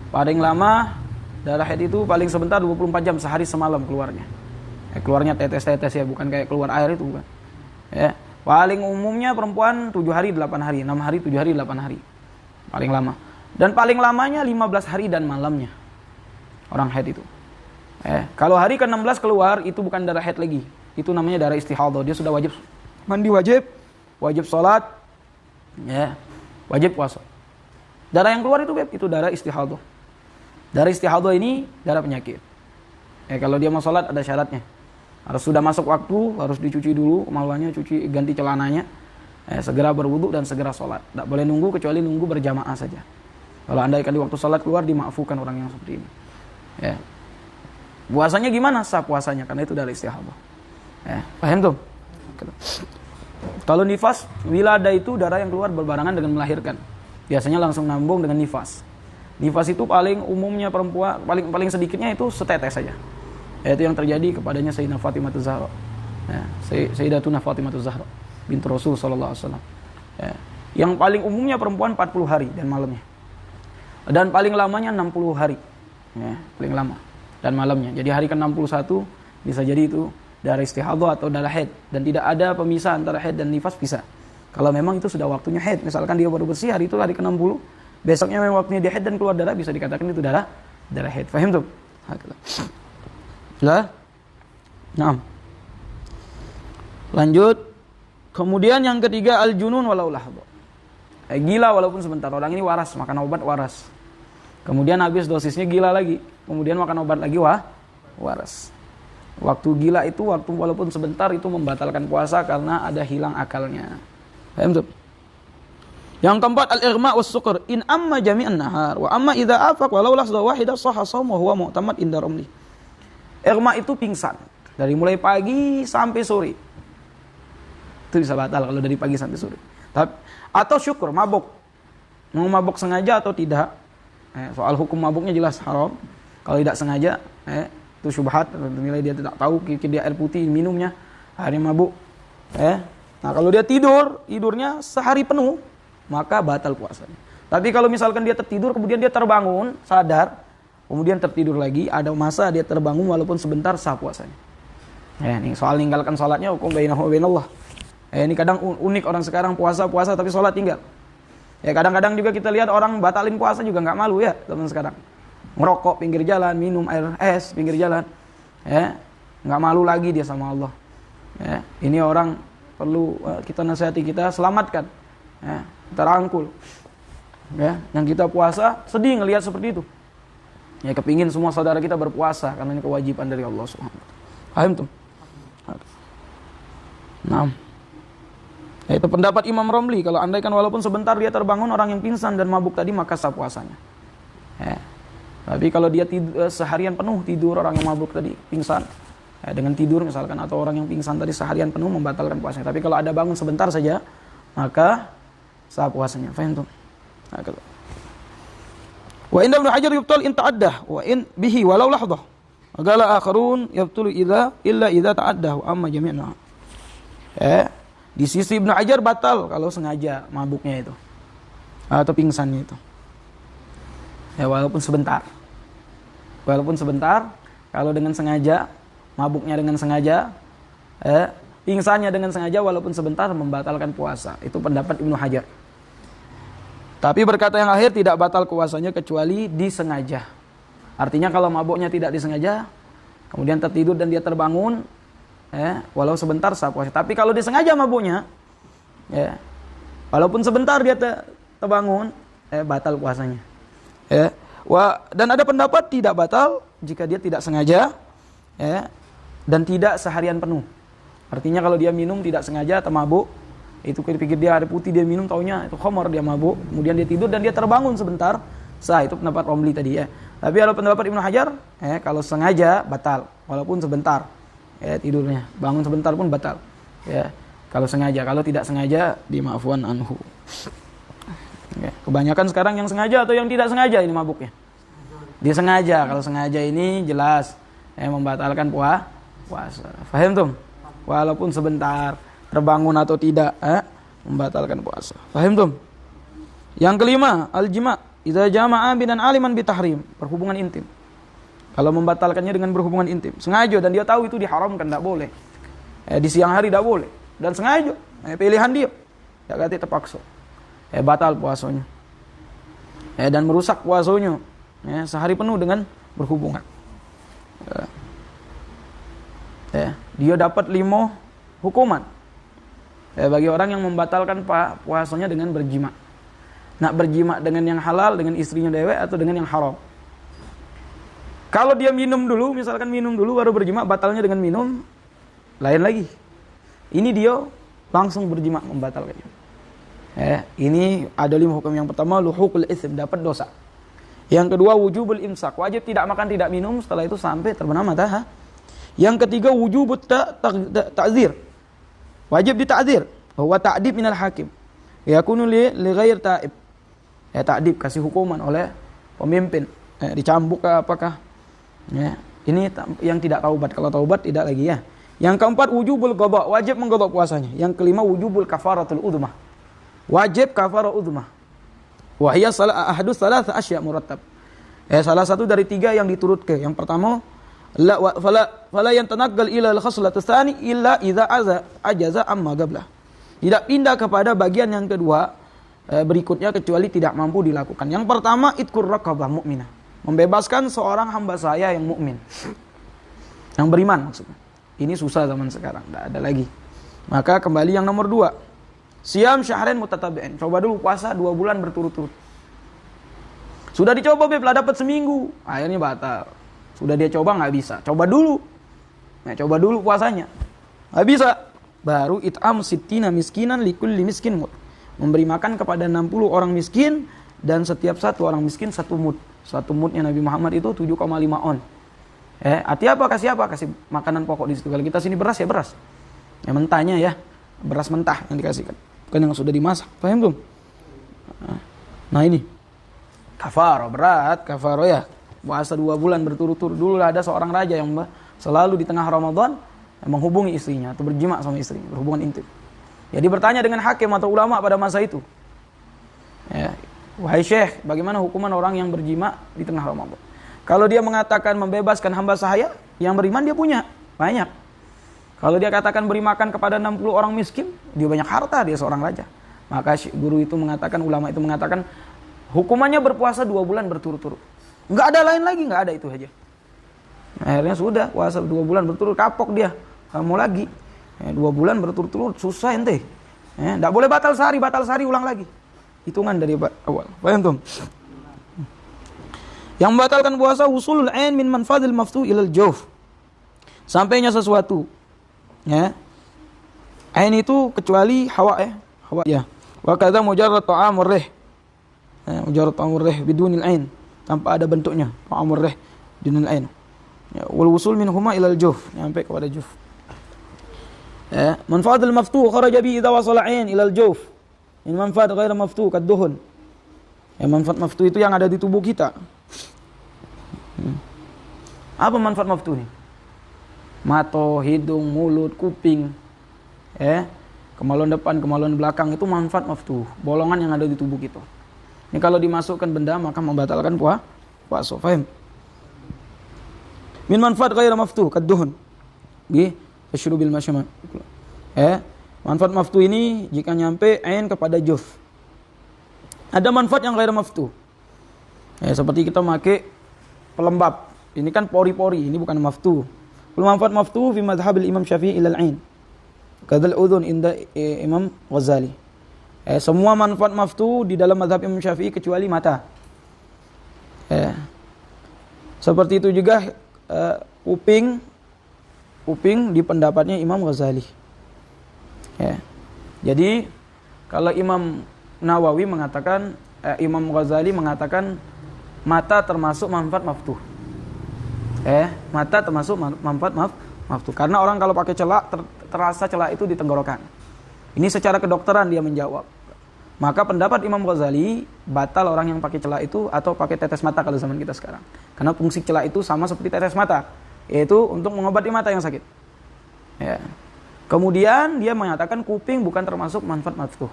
[SPEAKER 1] Paling lama darah haid itu paling sebentar 24 jam, sehari semalam keluarnya. Keluarnya tetes-tetes ya, bukan kayak keluar air itu bukan. Paling umumnya perempuan 7 hari 8 hari, 6 hari 7 hari 8 hari. Paling lama. Dan paling lamanya 15 hari dan malamnya. Orang haid itu. Kalau hari ke-16 keluar itu bukan darah haid lagi. Itu namanya darah istihadhah. Dia sudah wajib mandi, wajib salat, wajib puasa. Darah yang keluar itu darah istihadhah. Darah istihadhah ini darah penyakit. Kalau dia mau salat ada syaratnya. Harus sudah masuk waktu, harus dicuci dulu kemaluannya, ganti celananya, segera berwudu dan segera sholat. Tidak boleh nunggu kecuali nunggu berjamaah saja. Kalau andaikan di waktu sholat keluar, dimaafkan orang yang seperti ini. Puasanya gimana? Sah puasanya, karena itu dari istihadhah. Paham tuh? Kalau nifas, wilada itu darah yang keluar berbarengan dengan melahirkan. Biasanya langsung nambung dengan nifas. Nifas itu paling umumnya perempuan, paling sedikitnya itu setetes saja. Itu yang terjadi kepadanya Sayyidah Fatimah Zahra. Sayyidatuna Fatimah Zahra bint Rasul sallallahu alaihi wasallam. Yang paling umumnya perempuan 40 hari dan malamnya. Dan paling lamanya 60 hari. Paling lama dan malamnya. Jadi hari ke-61 bisa jadi itu darah istihadhah atau darah haid, dan tidak ada pemisah antara haid dan nifas bisa. Kalau memang itu sudah waktunya haid, misalkan dia baru bersih hari itu hari ke-60, besoknya memang waktunya dia haid dan keluar darah, bisa dikatakan itu darah haid. Paham tuh? Lah. Naam. Lanjut. Kemudian yang ketiga al-junun walau lahadha. Gila walaupun sebentar. Orang ini waras, makan obat waras. Kemudian habis dosisnya gila lagi. Kemudian makan obat lagi waras. Waktu gila itu waktu walaupun sebentar itu membatalkan puasa karena ada hilang akalnya. Paham tuh? Yang keempat al-ighma was-sukr in amma jami'an nahar wa amma idza afaq walau lahzah wahidah sahha shaumuhu huwa mu'tamad inda ramli. Ighma itu pingsan dari mulai pagi sampai sore. Itu bisa batal kalau dari pagi sampai sore. Atau syukur mabuk. Mau mabuk sengaja atau tidak? Soal hukum mabuknya jelas haram. Kalau tidak sengaja itu syubhat, nilai dia tidak tahu, dia air putih minumnya, akhirnya mabuk. Nah, kalau dia tidurnya sehari penuh, maka batal puasanya. Tapi kalau misalkan dia tertidur kemudian dia terbangun, sadar, kemudian tertidur lagi, ada masa dia terbangun walaupun sebentar, sah puasanya. Ini soal ninggalkan salatnya hukum bainahu wa bainallah. Ini kadang unik orang sekarang puasa tapi salat tinggal. Kadang-kadang juga kita lihat orang batalin puasa juga nggak malu ya teman sekarang. Ngerokok pinggir jalan, minum air es pinggir jalan. Nggak malu lagi dia sama Allah. Ini orang perlu kita nasihati, kita selamatkan. Kita rangkul. Yang kita puasa sedih ngelihat seperti itu. Kepingin semua saudara kita berpuasa karena ini kewajiban dari Allah Subhanahu. Paham tuh? Nah, itu pendapat Imam Romli. Kalau andaikan walaupun sebentar dia terbangun orang yang pingsan dan mabuk tadi, maka sah puasanya. Tapi kalau dia seharian penuh tidur orang yang mabuk tadi, pingsan dengan tidur misalkan, atau orang yang pingsan tadi seharian penuh membatalkan puasanya. Tapi kalau ada bangun sebentar saja, maka sah puasanya. Paham tuh? Wa inda Ibnu Hajar yubtal in ta'addah wa in bihi walau lahdah. Qala akharun yubtul illa idza ta'addah amma jami'na. Di sisi Ibnu Hajar batal kalau sengaja mabuknya itu atau pingsannya itu. Walaupun sebentar. walaupun sebentar. Kalau dengan sengaja, mabuknya dengan sengaja, pingsannya dengan sengaja walaupun sebentar membatalkan puasa. Itu pendapat Ibnu Hajar. Tapi berkata yang akhir tidak batal puasanya kecuali disengaja. Artinya kalau mabuknya tidak disengaja, kemudian tertidur dan dia terbangun, walau sebentar sah puasa. Tapi kalau disengaja mabuknya, walaupun sebentar dia terbangun, batal puasanya. Dan ada pendapat tidak batal jika dia tidak sengaja, dan tidak seharian penuh. Artinya kalau dia minum tidak sengaja atau mabuk, itu pikir dia hari putih dia minum, taunya itu khamar, dia mabuk, kemudian dia tidur dan dia terbangun sebentar, sah. Itu pendapat Romli tadi ya. Tapi kalau pendapat Ibnu Hajar, kalau sengaja batal walaupun sebentar, tidurnya bangun sebentar pun batal. Kalau sengaja, kalau tidak sengaja dima'fuan anhu. Kebanyakan sekarang yang sengaja atau yang tidak sengaja ini mabuknya. Dia sengaja, kalau sengaja ini jelas membatalkan puasa. Faham tuh? Walaupun sebentar, terbangun atau tidak, membatalkan puasa. Faham tuh? Yang kelima, al-jima'. Idza jama'a bidan aliman bitahrim, berhubungan intim. Kalau membatalkannya dengan berhubungan intim, sengaja dan dia tahu itu diharamkan, tidak boleh. Di siang hari tidak boleh dan sengaja, pilihan dia. Tidak kata terpaksa. Batal puasanya. Dan merusak puasanya. Sehari penuh dengan berhubungan. Dia dapat 5 hukuman. Bagi orang yang membatalkan puasanya dengan berjima. Nak berjima dengan yang halal, dengan istrinya dewek atau dengan yang haram. Kalau dia minum dulu, misalkan minum dulu baru berjima, batalnya dengan minum, lain lagi. Ini dia langsung berjima membatalkannya. Ini ada 5 hukum. Yang pertama, luhuqul itsm, dapat dosa. Yang kedua, wujubul imsak, wajib tidak makan tidak minum setelah itu sampai terbenam matahari. Yang ketiga, wujubut ta'zir, wajib dita'zir, wa ta'dib minal hakim, yakunu li ghair ta'ib. Ta'dib, kasih hukuman oleh pemimpin, dicambuk apakah. Ini yang tidak taubat. Kalau taubat tidak lagi ya. Yang keempat, wujubul qada, wajib mengqada puasanya. Yang kelima, wujubul kafaratul udhmah, wajib kafarah udhmah. Wa hiya ahadus tsalatsa asya' murattab. Salah satu dari 3 yang diturutkan. Yang pertama, fala yantanaqal ila al-khaslatu tsani illa idza ajaza amma qablah. Tidak pindah kepada bagian yang kedua berikutnya kecuali tidak mampu dilakukan. Yang pertama, itqur raqabah mukminah, membebaskan seorang hamba saya yang mukmin, yang beriman maksudnya. Ini susah zaman sekarang, tidak ada lagi. Maka kembali yang nomor 2, siam syahrain mutatabi'in, coba dulu puasa 2 bulan berturut-turut. Sudah dicoba lah dapat seminggu, akhirnya batal. Sudah dia coba nggak bisa, coba dulu. Coba dulu puasanya, nggak bisa. Baru it'am sittina miskinan likulli miskin mud, memberi makan kepada 60 orang miskin dan setiap satu orang miskin 1 mud. 1 mudnya Nabi Muhammad itu 7,5 on. Arti apa? Kasih apa? Kasih makanan pokok di situ. Kalau kita sini beras ya beras. Yang mentahnya ya, beras mentah yang dikasihkan, bukan yang sudah dimasak. Paham belum? Nah ini kafaro, berat kafaro ya. Puasa 2 bulan berturut-turut. Dulu ada seorang raja yang selalu di tengah Ramadan menghubungi istrinya atau berjima sama istrinya, berhubungan intim. Jadi bertanya dengan hakim atau ulama pada masa itu, wahai syekh, bagaimana hukuman orang yang berjima di tengah Ramadan? Kalau dia mengatakan membebaskan hamba saya yang beriman, dia punya banyak. Kalau dia katakan beri makan kepada 60 orang miskin, dia banyak harta, dia seorang raja. Maka guru itu mengatakan, ulama itu mengatakan, hukumannya berpuasa 2 bulan berturut-turut. Enggak ada lain lagi, enggak ada itu aja. Akhirnya sudah puasa 2 bulan berturut, kapok dia. Kamu lagi 2 bulan berturut-turut, susah ente. Enggak boleh batal sehari ulang lagi. Hitungan dari awal. Paham tuh? Yang membatalkan puasa usulul ain min manfadil maftu ilal jawf. Sampainya sesuatu. Ain itu kecuali hawa hawa ya. Wa kadza mujarrad ta'amur rih. Mujarrad ta'amur rih bidunil ain, tanpa ada bentuknya. Ta'amur rih bidunil ain. Wal wusul minhuma ilal jawf, sampai kepada jawf. Manfaadul maftu kharaja bi idza wasala ain ilal jawf. In manfaat ghair maftu kadduhun. Manfaat maftu itu yang ada di tubuh kita. Apa manfaat maftu ini? Mata, hidung, mulut, kuping, kemaluan depan, kemaluan belakang, itu manfaat maftu, bolongan yang ada di tubuh kita. Ini kalau dimasukkan benda maka membatalkan puasa. Paham? Min manfaat ghaira maftuh kadduhun bi tashrubil masyama. Manfaat maftuh ini jika nyampe ain kepada juf. Ada manfaat yang ghaira maftuh. Seperti kita pakai pelembab. Ini kan pori-pori, ini bukan maftuh. Manfaat maftuh fi madhhabil Imam Syafi'i ila al-ain. Kadzal udhun inda Imam Ghazali. Semua manfaat maftuh di dalam mazhab Imam Syafi'i kecuali mata. Seperti itu juga uping di pendapatnya Imam Ghazali. Jadi kalau Imam Nawawi mengatakan, Imam Ghazali mengatakan mata termasuk manfaat maftuh. Mata termasuk manfaat maftuh. Karena orang kalau pakai celak terasa celak itu di tenggorokan. Ini secara kedokteran dia menjawab. Maka pendapat Imam Ghazali batal orang yang pakai celak itu atau pakai tetes mata kalau zaman kita sekarang. Karena fungsi celak itu sama seperti tetes mata, yaitu untuk mengobati mata yang sakit. Kemudian dia menyatakan kuping bukan termasuk manfaat maftuh.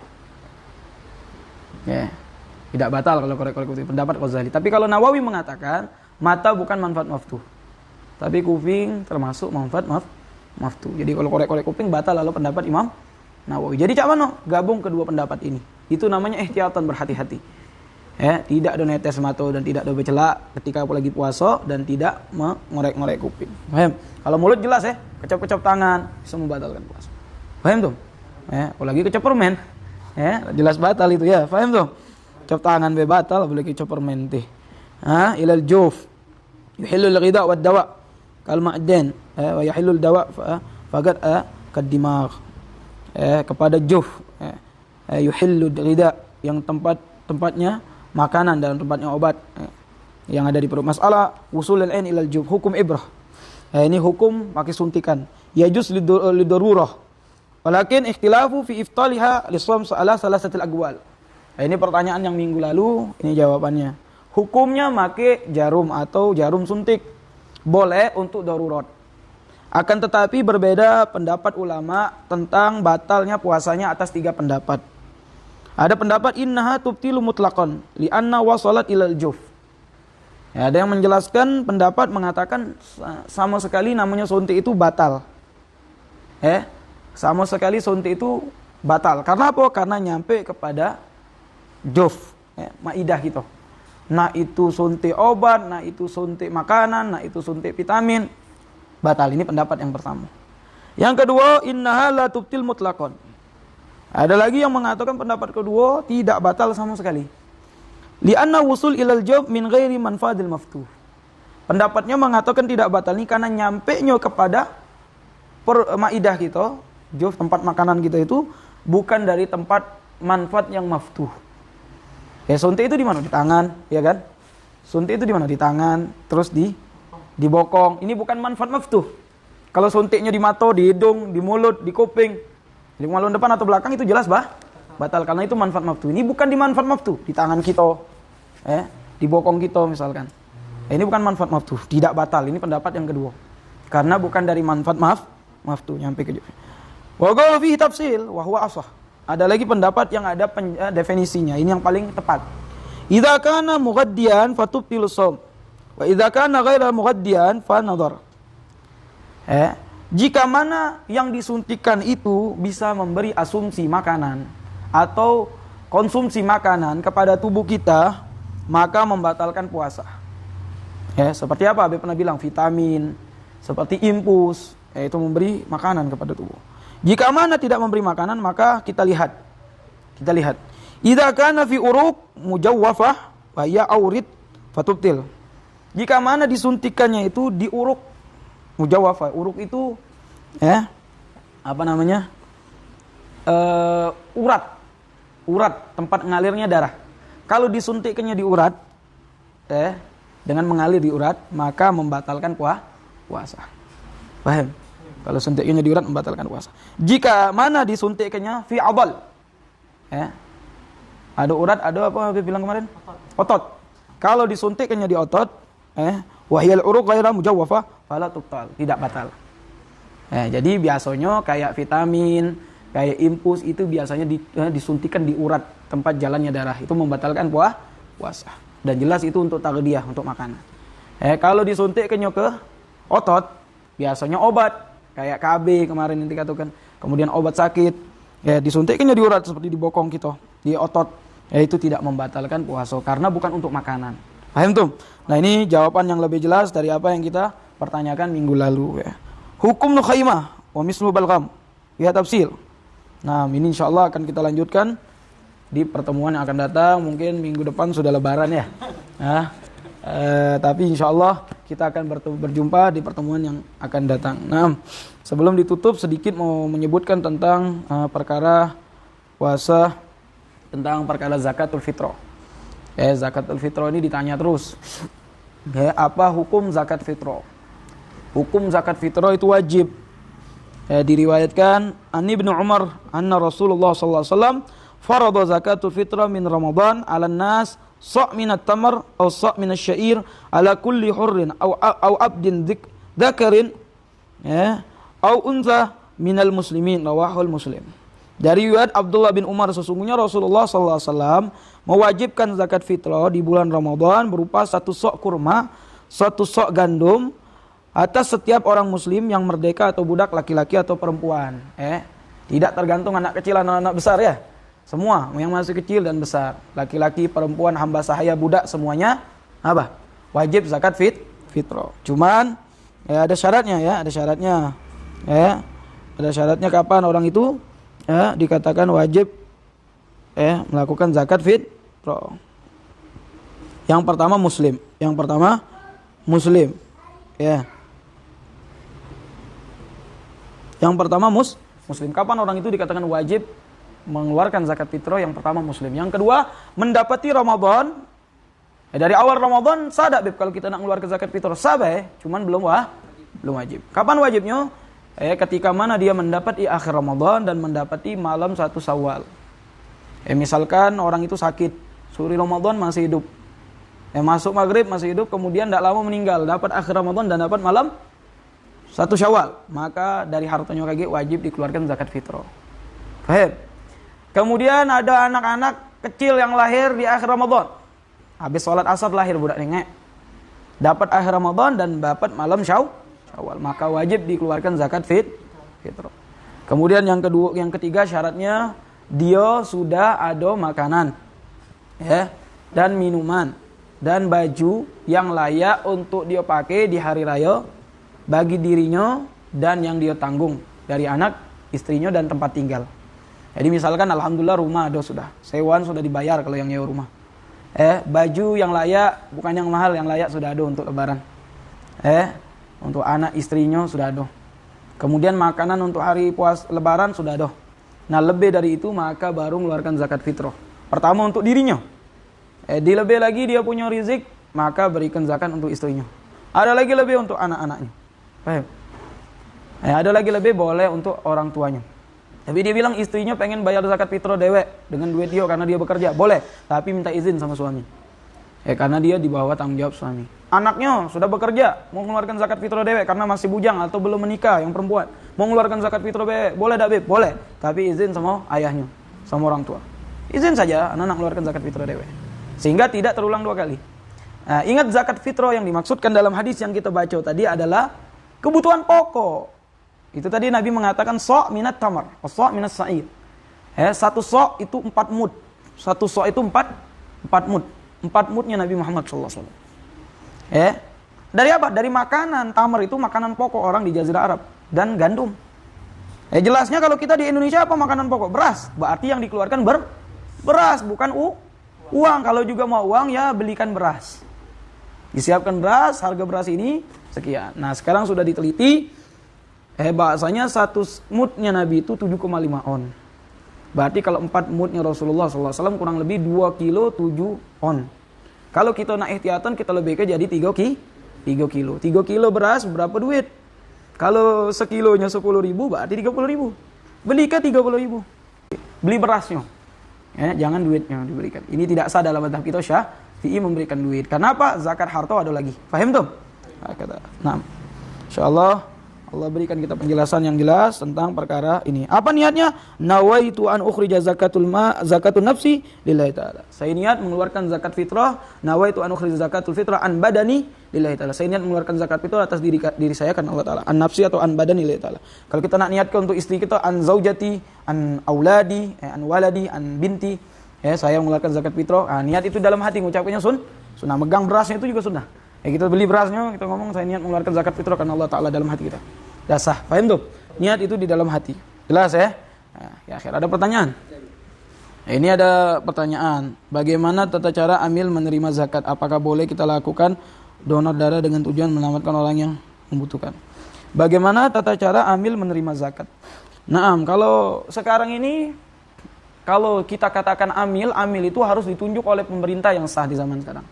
[SPEAKER 1] Tidak batal kalau korek-korek kuping, pendapat Ghazali. Tapi kalau Nawawi mengatakan mata bukan manfaat maftuh, tapi kuping termasuk manfaat maftuh. Jadi kalau korek-korek kuping batal lalu pendapat Imam Nawawi. Jadi cak mano gabung kedua pendapat ini. Itu namanya ihtiyatan, berhati-hati. Tidak ada netes mata dan tidak ada bercelak ketika lagi puasa dan tidak mengorek-ngorek kuping. Paham? Kalau mulut jelas kecap-kecap tangan bisa membatalkan puasa. Paham tuh? Apalagi kecap permen. Jelas batal itu ya. Paham tuh? Kecap tangan be batal apalagi kecap permen teh. Ilal juf. Yuhillul ghidha wad dawa kal ma'dan wa yuhillul dawa faqad kadimagh. Kepada juf. Yuhillul ghidha yang tempatnya makanan dan tempatnya obat yang ada di perut. Masalah usul al-ain ilal juf, hukum ibrah. Ini hukum pakai suntikan. Yajuz lidarurah. Walakin ikhtilafu fi iftaliha lisawm salasatil aqwal. Ini pertanyaan yang minggu lalu, ini jawabannya. Hukumnya pakai jarum atau jarum suntik. Boleh untuk darurat. Akan tetapi berbeda pendapat ulama tentang batalnya puasanya atas 3 pendapat. Ada pendapat innaha tubtilu mutlaqan li'anna wasalat ilal juf. Ada yang menjelaskan pendapat mengatakan sama sekali namanya suntik itu batal. Sama sekali suntik itu batal. Karena apa? Karena nyampe kepada juf, maidah gitu. Nah itu suntik obat, nah itu suntik makanan, nah itu suntik vitamin. Batal. Ini pendapat yang pertama. Yang kedua, innaha la tubtil mutlaqan. Ada lagi yang mengatakan pendapat kedua tidak batal sama sekali. Li'anna wusul ilal jawb min ghairi manfaadil maftuh. Pendapatnya mengatakan tidak batal ini karena nyampenya kepada maidah kita, jawb tempat makanan kita itu bukan dari tempat manfaat yang maftuh. Suntik itu di mana? Di tangan, ya kan? Suntik itu di mana? Di tangan, terus di bokong. Ini bukan manfaat maftuh. Kalau suntiknya di mata, di hidung, di mulut, di kuping, di malun depan atau belakang itu jelas batal karena itu manfaat maftuh. Ini bukan di manfaat maftuh, di tangan kita, di bokong kita misalkan. Ini bukan manfaat maftuh, tidak batal. Ini pendapat yang kedua. Karena bukan dari manfaat maftuh nyampe ke dia. Wa qala fihi tafsil wa huwa ashah. Ada lagi pendapat yang ada definisinya. Ini yang paling tepat. Idza kana mughaddiyan fatubtilu shaum. Wa idza kana ghaira mughaddiyan fa nadhar. Jika mana yang disuntikan itu bisa memberi asumsi makanan atau konsumsi makanan kepada tubuh kita, maka membatalkan puasa. Seperti apa? Habib pernah bilang vitamin, seperti impus, yaitu memberi makanan kepada tubuh. Jika mana tidak memberi makanan, maka kita lihat. Idza kana fi uruq mujawwafah wa ya aurid fatubtil. Jika mana disuntikannya itu di uruk mujawwafah. Uruk itu urat tempat ngalirnya darah. Kalau disuntikkannya di urat dengan mengalir di urat, maka membatalkan puasa. Paham? Kalau suntiknya di urat membatalkan puasa. Jika mana disuntikkannya fi adal. Ada urat, ada apa Habib bilang kemarin? Otot. Kalau disuntikkannya di otot, wahyal uruq ghaira mujawwafah fala tubtal, tidak batal. Jadi biasanya kayak vitamin, kayak impus itu biasanya disuntikan di urat tempat jalannya darah. Itu membatalkan puasa. Dan jelas itu untuk taghdiyah, untuk makanan. Kalau disuntikkannya ke otot, biasanya obat kayak KB kemarin yang dikatakan. Kemudian obat sakit, ya disuntiknya di urat seperti di bokong kita, di otot. Ya itu tidak membatalkan puasa karena bukan untuk makanan. Paham tuh? Nah ini jawaban yang lebih jelas dari apa yang kita pertanyakan minggu lalu ya. Hukum nukhaimah wa mislu balgham. Ya tafsir. Nah ini insyaallah akan kita lanjutkan di pertemuan yang akan datang. Mungkin minggu depan sudah lebaran ya. Nah, tapi insyaallah kita akan berjumpa di pertemuan yang akan datang. Nah, sebelum ditutup sedikit mau menyebutkan tentang perkara puasa, tentang perkara zakatul fitrah. Zakatul fitrah ini ditanya terus. Apa hukum zakat fitrah? Hukum zakat fitrah itu wajib. Diriwayatkan an Ibnu Umar anna Rasulullah sallallahu alaihi wasallam farada zakatul fitrah min Ramadan 'alan nas sa' minat tamar aw sa' minasy syair ala kulli hurrin aw abdin dzakarin aw untha minal muslimin, rawahul Muslim. Dari riwayat Abdullah bin Umar, sesungguhnya Rasulullah sallallahu alaihi wasallam mewajibkan zakat fitrah di bulan Ramadan berupa 1 sok kurma, 1 sok gandum atas setiap orang muslim yang merdeka atau budak laki-laki atau perempuan. Tidak tergantung anak kecil dan anak besar ya. Semua yang masih kecil dan besar, laki-laki, perempuan, hamba sahaya, budak, semuanya apa? Wajib zakat fitrah. Cuman ada syaratnya ya, ada syaratnya. Ada syaratnya kapan orang itu dikatakan wajib melakukan zakat fitrah. Yang pertama muslim. Yang pertama muslim. Kapan orang itu dikatakan wajib mengeluarkan zakat fitrah? Yang pertama muslim. Yang kedua mendapati Ramadan. Dari awal Ramadan sadar kalau kita nak mengeluarkan zakat fitrah cuman belum wajib. Kapan wajibnya? Ketika mana dia mendapati akhir Ramadan dan mendapati malam 1 Syawal. Misalkan orang itu sakit, suri Ramadan masih hidup. Masuk maghrib masih hidup, kemudian tidak lama meninggal, dapat akhir Ramadan dan dapat malam 1 Syawal, maka dari hartanya wajib dikeluarkan zakat fitrah. Paham? Kemudian ada anak-anak kecil yang lahir di akhir Ramadan. Habis sholat asar lahir budak nengek. Dapat akhir Ramadan dan dapat malam Syawal, maka wajib dikeluarkan zakat fitrah. Kemudian yang ketiga syaratnya dia sudah ada makanan dan minuman dan baju yang layak untuk dia pakai di hari raya bagi dirinya dan yang dia tanggung dari anak, istrinya dan tempat tinggal. Jadi misalkan alhamdulillah rumah ada sudah, sewaan sudah dibayar kalau yang nyewa rumah. Baju yang layak, bukan yang mahal, yang layak sudah ada untuk lebaran. Untuk anak istrinya sudah ada. Kemudian makanan untuk hari lebaran sudah ada. Nah lebih dari itu maka baru mengeluarkan zakat fitrah. Pertama untuk dirinya. Dilebih lagi dia punya rizik, maka berikan zakat untuk istrinya. Ada lagi lebih untuk anak-anaknya. Paham? Ada lagi lebih boleh untuk orang tuanya. Tapi dia bilang istrinya pengen bayar zakat fitrah dewek dengan duit dia karena dia bekerja. Boleh, tapi minta izin sama suami. Karena dia di bawah tanggung jawab suami. Anaknya sudah bekerja, mau mengeluarkan zakat fitrah dewek karena masih bujang atau belum menikah yang perempuan. Mau mengeluarkan zakat fitrah dewek, boleh tak beb? Boleh, tapi izin sama ayahnya, sama orang tua. Izin saja anak mengeluarkan zakat fitrah dewek. Sehingga tidak terulang 2 kali. Ingat zakat fitrah yang dimaksudkan dalam hadis yang kita baca tadi adalah kebutuhan pokok. Itu tadi Nabi mengatakan so' minat tamar, so' minat sa'ir. 1 so' itu 4 mud. 1 so' itu 4 mud. 4 mudnya Nabi Muhammad SAW. Dari apa? Dari makanan. Tamar itu makanan pokok orang di Jazirah Arab. Dan gandum. Jelasnya kalau kita di Indonesia apa makanan pokok? Beras. Berarti yang dikeluarkan beras, bukan uang. Kalau juga mau uang ya belikan beras. Disiapkan beras, harga beras ini sekian. Nah sekarang sudah diteliti. Bahasanya 1 mudnya Nabi itu 7,5 on. Berarti kalau 4 mudnya Rasulullah SAW kurang lebih 2 kilo 7 on. Kalau kita nak ihtiyatan kita lebih ke jadi 3 kilo. 3 kilo beras berapa duit? Kalau sekilonya 10.000 berarti 30.000. Beli ke 30.000. Beli berasnya. Jangan duitnya diberikan. Ini tidak sah dalam mazhab kita Syafi'i memberikan duit. Kenapa? Zakat harta ada lagi. Paham tuh? Nah, insyaallah Allah berikan kita penjelasan yang jelas tentang perkara ini. Apa niatnya? Nawaitu an ukhrija zakatun nafsi lillahi ta'ala. Saya niat mengeluarkan zakat fitrah, nawaitu an ukhrija zakatul fitrah an badani lillahi ta'ala. Saya niat mengeluarkan zakat fitrah atas diri saya karena Allah Ta'ala. An nafsi atau an badani lillahi ta'ala. Kalau kita nak niatkan untuk istri kita, an zaujati, an auladi, an waladi, an binti, saya mengeluarkan zakat fitrah. Niat itu dalam hati, mengucapkannya sunnah. Megang berasnya itu juga sunnah. Kita beli berasnya, kita ngomong saya niat mengeluarkan zakat fitrah karena Allah Ta'ala dalam hati kita. Dah sah, paham tuh? Niat itu di dalam hati. Jelas ya? Ya akhir ada pertanyaan. Ini ada pertanyaan. Bagaimana tata cara amil menerima zakat? Apakah boleh kita lakukan donor darah dengan tujuan menyelamatkan orang yang membutuhkan? Bagaimana tata cara amil menerima zakat? Nah, kalau sekarang ini, kalau kita katakan amil itu harus ditunjuk oleh pemerintah yang sah di zaman sekarang.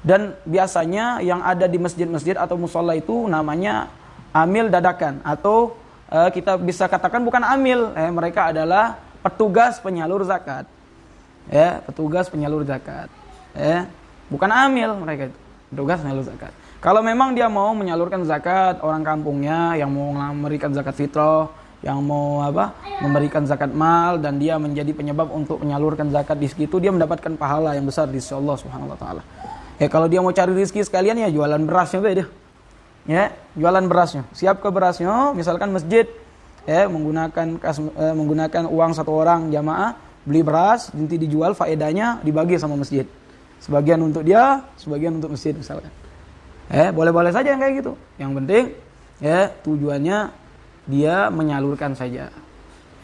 [SPEAKER 1] Dan biasanya yang ada di masjid-masjid atau musola itu namanya amil dadakan. Atau kita bisa katakan bukan amil. Mereka adalah petugas penyalur zakat. Petugas penyalur zakat. Bukan amil mereka itu. Petugas penyalur zakat. Kalau memang dia mau menyalurkan zakat orang kampungnya, yang mau memberikan zakat fitrah, yang mau memberikan zakat mal, dan dia menjadi penyebab untuk menyalurkan zakat di situ, dia mendapatkan pahala yang besar di sisi Allah Subhanahu wa taala. Kalau dia mau cari rezeki sekalian ya jualan berasnya dia. Jualan berasnya. Siap ke berasnya, misalkan masjid menggunakan uang satu orang jamaah beli beras, nanti dijual, faedahnya dibagi sama masjid. Sebagian untuk dia, sebagian untuk masjid misalkan. Boleh-boleh saja yang kayak gitu. Yang penting tujuannya dia menyalurkan saja.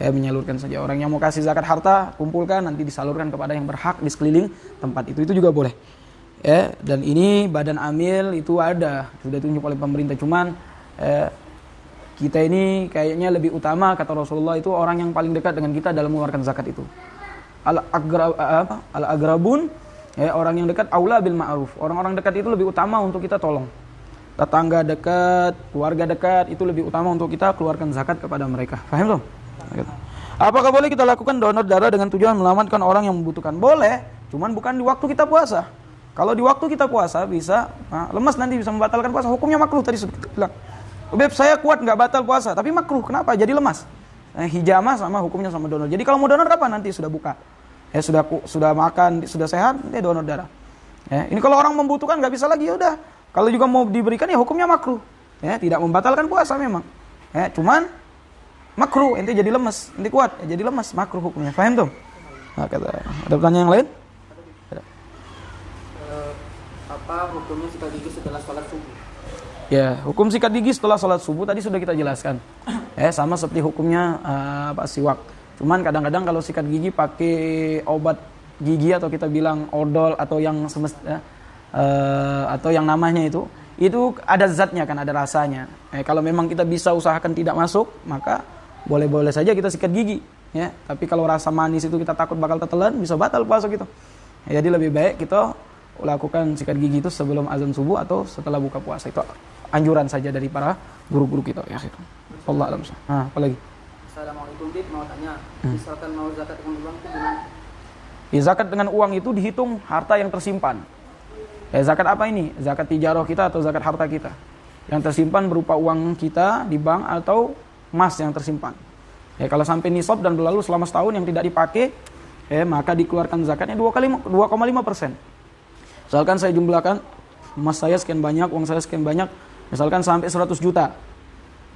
[SPEAKER 1] Menyalurkan saja. Orang yang mau kasih zakat harta, kumpulkan, nanti disalurkan kepada yang berhak di sekeliling tempat itu juga boleh. Dan ini badan amil itu ada, sudah ditunjuk oleh pemerintah. Cuman kita ini kayaknya lebih utama, kata Rasulullah, itu orang yang paling dekat dengan kita dalam mengeluarkan zakat itu. Al-agrabun, orang yang dekat, aula bil ma'ruf. Orang-orang dekat itu lebih utama untuk kita tolong. Tetangga dekat, keluarga dekat, itu lebih utama untuk kita keluarkan zakat kepada mereka. Paham tuh? Apakah boleh kita lakukan donor darah dengan tujuan menyelamatkan orang yang membutuhkan? Boleh, cuman bukan di waktu kita puasa. Kalau di waktu kita puasa bisa lemas, nanti bisa membatalkan puasa. Hukumnya makruh tadi sudah kita bilang. Beb, saya kuat nggak batal puasa, tapi makruh. Kenapa? Jadi lemas. Hijamah sama hukumnya sama donor. Jadi kalau mau donor apa? Nanti sudah buka. Sudah makan, sudah sehat, dia donor darah. Ini kalau orang membutuhkan nggak bisa lagi, ya udah. Kalau juga mau diberikan ya hukumnya makruh. Tidak membatalkan puasa memang. Cuman makruh, ente jadi lemas, ente kuat, jadi lemas, makruh hukumnya. Paham tuh? Ada pertanyaan yang lain?
[SPEAKER 2] Apa hukumnya sikat gigi setelah sholat subuh?
[SPEAKER 1] Hukum sikat gigi setelah sholat subuh tadi sudah kita jelaskan. Sama seperti hukumnya siwak. Cuman kadang-kadang kalau sikat gigi pakai obat gigi atau kita bilang odol atau yang atau yang namanya itu ada zatnya kan, ada rasanya. Kalau memang kita bisa usahakan tidak masuk, maka boleh-boleh saja kita sikat gigi. Tapi kalau rasa manis itu kita takut bakal tetelan, bisa batal puasa gitu. Jadi lebih baik kita lakukan sikat gigi itu sebelum azan subuh atau setelah buka puasa. Itu anjuran saja dari para guru-guru kita. Allah alam. Apa lagi?
[SPEAKER 2] Assalamualaikum, mau tanya, misalkan mau zakat dengan uang itu gimana?
[SPEAKER 1] Zakat dengan uang itu dihitung harta yang tersimpan. Zakat apa ini? Zakat tijarah kita atau zakat harta kita yang tersimpan berupa uang kita di bank atau emas yang tersimpan. Kalau sampai nisab dan berlalu selama setahun yang tidak dipakai, maka dikeluarkan zakatnya 2,5%. Misalkan saya jumlahkan emas saya sekian banyak, uang saya sekian banyak, misalkan sampai 100 juta.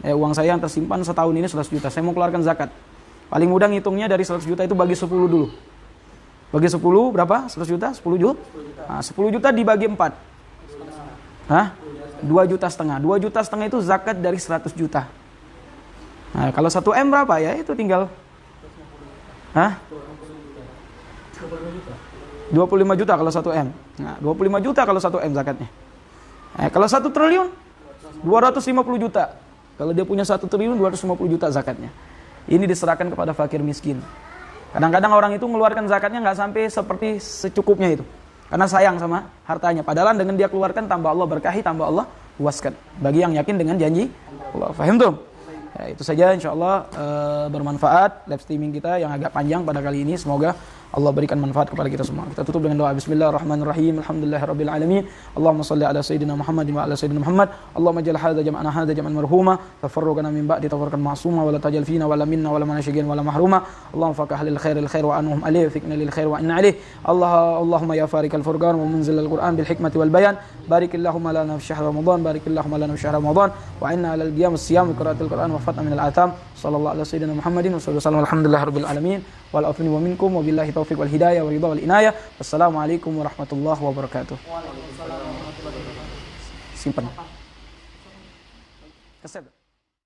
[SPEAKER 1] Uang saya yang tersimpan setahun ini 100 juta. Saya mau keluarkan zakat. Paling mudah ngitungnya dari 100 juta itu bagi 10 dulu. Bagi 10 berapa? 100 juta? 10 juta? 10 juta dibagi 4. 2,5 juta. 2,5 juta itu zakat dari 100 juta. Kalau 1 M berapa ya? Itu tinggal 25 juta kalau 1 M. 25 juta kalau 1 M zakatnya. Kalau 1 triliun 250 juta. Kalau dia punya 1 triliun 250 juta zakatnya. Ini diserahkan kepada fakir miskin. Kadang-kadang orang itu mengeluarkan zakatnya nggak sampai seperti secukupnya itu. Karena sayang sama hartanya. Padahal dengan dia keluarkan tambah Allah berkahi, tambah Allah luaskan. Bagi yang yakin dengan janji Allah. Faham tuh? Itu saja, insyaAllah bermanfaat live streaming kita yang agak panjang pada kali ini. Semoga Allah berikan manfaat kepada kita semua. Kita tutup dengan doa. Bismillahirrahmanirrahim. Alhamdulillahirabbil alamin. Allahumma shalli ala sayyidina Muhammad wa ala sayyidina Muhammad. Allahumma ja'al hadza jam'ana hadza jam'an marhuma, tafarraqana min ba'di tafarraqan ma'suma, wa la tajal fina wa la minna wa la manashiyan wa la mahruma. Allahumma faqih lil khair wa anhum alayhi, fikna lil khair wa inna alayhi. Allahumma ya farikal furqan wa munzil al Qur'an bil hikmati wal bayan. Barik Allahumma lana fi syahr Ramadan, barik Allahumma lana fi syahr Ramadan, wa inna 'alal qiyam as-siyam wa qira'atil Qur'an wa fatna min al-atham. Sallallahu ala sayyidina Muhammadin wa sallallahu alhamdulillahirabbil alamin. Wal afwi wa minkum wa billahi taufiq wal hidayah wa ridha wal inayah. Wassalamualaikum warahmatullahi wabarakatuh. Simpan. Kasih.